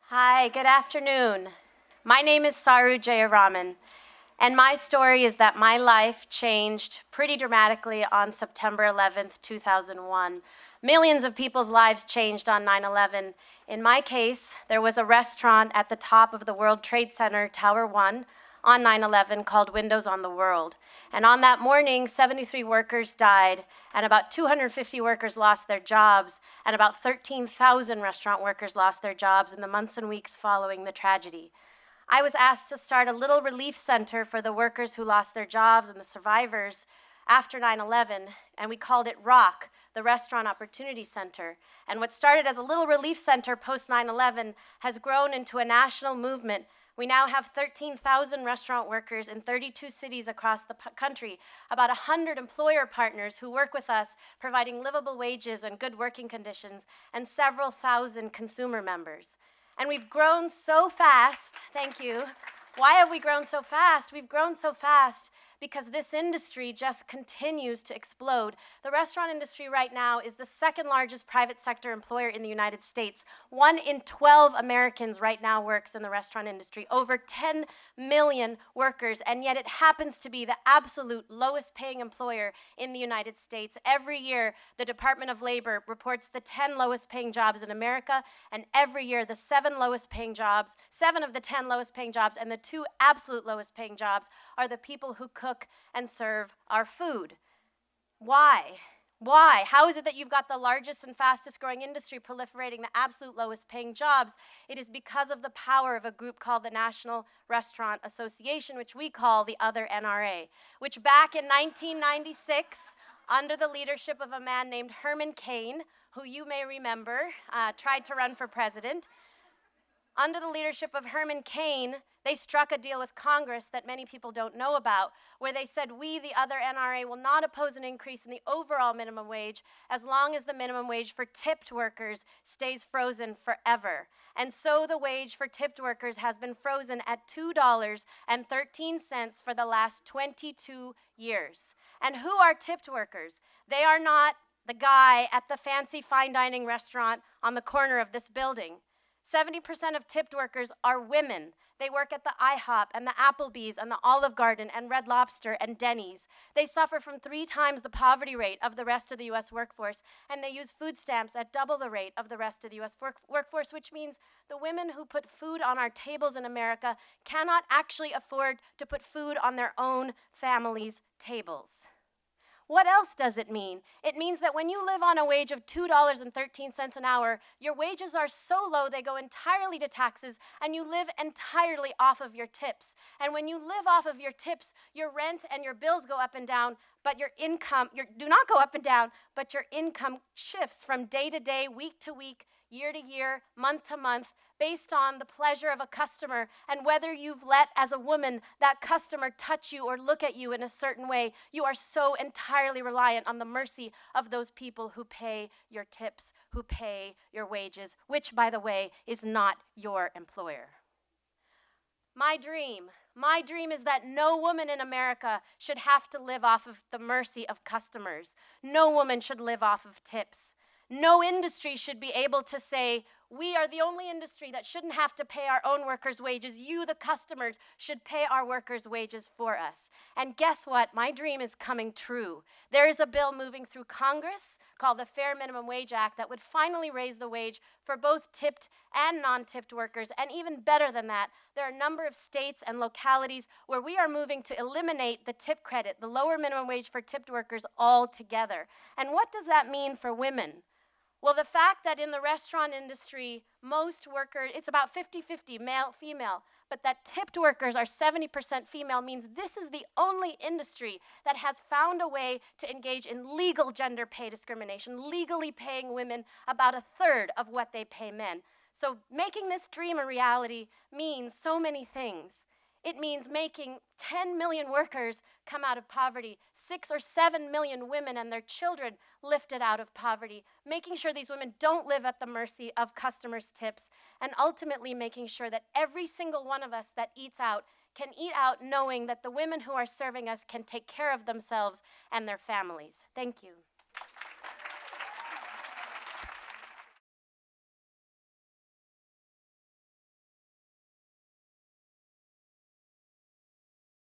Hi, good afternoon. My name is Saru Jayaraman, and my story is that my life changed pretty dramatically on September 11th, 2001. Millions of people's lives changed on 9/11. In my case, there was a restaurant at the top of the World Trade Center, Tower 1, on 9/11 called Windows on the World. And on that morning, 73 workers died, and about 250 workers lost their jobs, and about 13,000 restaurant workers lost their jobs in the months and weeks following the tragedy. I was asked to start a little relief center for the workers who lost their jobs and the survivors after 9/11, and we called it ROC, the Restaurant Opportunity Center. And what started as a little relief center post 9/11 has grown into a national movement. We now have 13,000 restaurant workers in 32 cities across the country, about 100 employer partners who work with us, providing livable wages and good working conditions, and several thousand consumer members. And we've grown so fast, thank you. Why have we grown so fast? We've grown so fast because this industry just continues to explode. The restaurant industry right now is the second largest private sector employer in the United States. 1 in 12 Americans right now works in the restaurant industry, over 10 million workers, and yet it happens to be the absolute lowest paying employer in the United States. Every year, the Department of Labor reports the 10 lowest paying jobs in America, and every year, the 7 of the 10 lowest paying jobs, and the 2 absolute lowest paying jobs are the people who cook and serve our food. Why? Why? How is it that you've got the largest and fastest growing industry proliferating the absolute lowest paying jobs? It is because of the power of a group called the National Restaurant Association, which we call the other NRA, which back in 1996, under the leadership of a man named Herman Cain, who you may remember, tried to run for president. Under the leadership of Herman Cain, they struck a deal with Congress that many people don't know about, where they said, we, the other NRA, will not oppose an increase in the overall minimum wage as long as the minimum wage for tipped workers stays frozen forever. And so the wage for tipped workers has been frozen at $2.13 for the last 22 years. And who are tipped workers? They are not the guy at the fancy fine dining restaurant on the corner of this building. 70% of tipped workers are women. They work at the IHOP and the Applebee's and the Olive Garden and Red Lobster and Denny's. They suffer from 3 times the poverty rate of the rest of the U.S. workforce, and they use food stamps at double the rate of the rest of the U.S. workforce, which means the women who put food on our tables in America cannot actually afford to put food on their own families' tables. What else does it mean? It means that when you live on a wage of $2.13 an hour, your wages are so low they go entirely to taxes, and you live entirely off of your tips. And when you live off of your tips, your rent and your bills go up and down, but your income do not go up and down, but your income shifts from day to day, week to week, year to year, month to month, based on the pleasure of a customer and whether you've let, as a woman, that customer touch you or look at you in a certain way. You are so entirely reliant on the mercy of those people who pay your tips, who pay your wages, which, by the way, is not your employer. My dream is that no woman in America should have to live off of the mercy of customers. No woman should live off of tips. No industry should be able to say, we are the only industry that shouldn't have to pay our own workers' wages. You, the customers, should pay our workers' wages for us. And guess what? My dream is coming true. There is a bill moving through Congress called the Fair Minimum Wage Act that would finally raise the wage for both tipped and non-tipped workers. And even better than that, there are a number of states and localities where we are moving to eliminate the tip credit, the lower minimum wage for tipped workers altogether. And what does that mean for women? Well, the fact that in the restaurant industry, most workers, it's about 50-50, male, female, but that tipped workers are 70% female means this is the only industry that has found a way to engage in legal gender pay discrimination, legally paying women about 1/3 of what they pay men. So making this dream a reality means so many things. It means making 10 million workers come out of poverty, 6 or 7 million women and their children lifted out of poverty, making sure these women don't live at the mercy of customers' tips, and ultimately making sure that every single one of us that eats out can eat out knowing that the women who are serving us can take care of themselves and their families. Thank you.